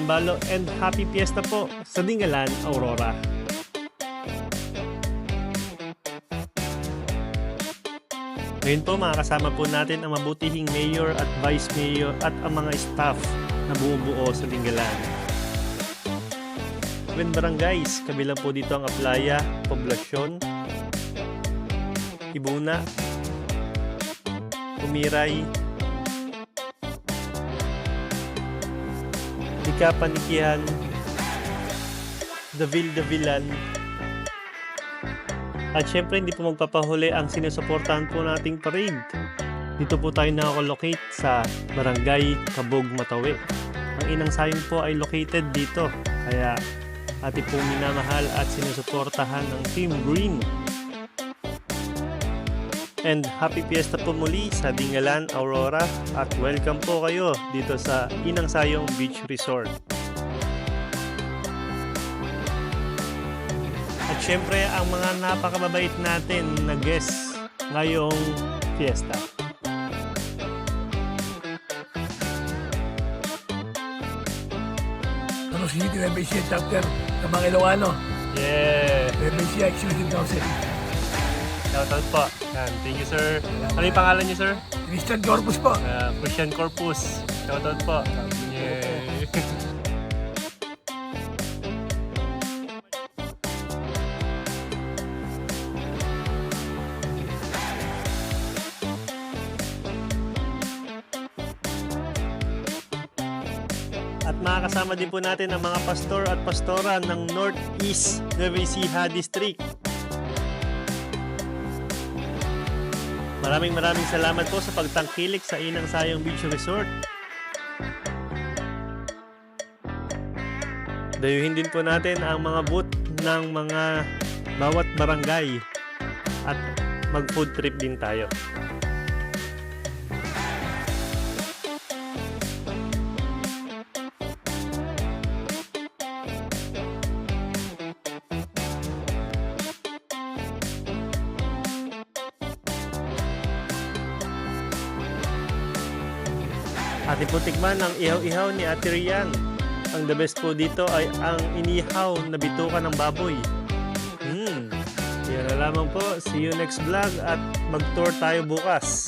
Sambalo and happy fiesta po sa Dingalan, Aurora. Ngayon po makakasama po natin ang mabutihing mayor at vice mayor at ang mga staff na bumubuo sa Dingalan. When barangays, kabilang po dito ang Aplaya, Poblasyon, Ibuna, Umiray, Ikapanikihan, Davilan, at syempre hindi po magpapahuli ang sinusuportahan po nating parade. Dito po tayo nakakolocate sa Barangay Kabog, Matawi. Ang Inang Sayong po ay located dito, kaya ating pong minamahal at sinusuportahan ng Team Green. And happy fiesta po muli sa Dingalan, Aurora, at welcome po kayo dito sa Inang Sayong Beach Resort. At syempre ang mga napakababait natin na guests ngayong fiesta. Ano si MBC chapter ng mga Ilocano? Yeah! MBC Executive Council. Shoutout po. Yan. Thank you, sir. Ano yung pangalan niyo, sir? Christian Corpus po. Christian Corpus. Shoutout po. Yeah. At makakasama din po natin ang mga pastor at pastora ng Northeast Nueva Ecija District. Maraming salamat po sa pagtangkilik sa Inang Sayong Beach Resort. Dayuhin din po natin ang mga booth ng mga bawat barangay at mag-food trip din tayo. Ating po tikman ang ihaw-ihaw ni Ate Rian. Ang the best po dito ay ang inihaw na bituka ng baboy. Yan na lamang po. See you next vlog at mag-tour tayo bukas.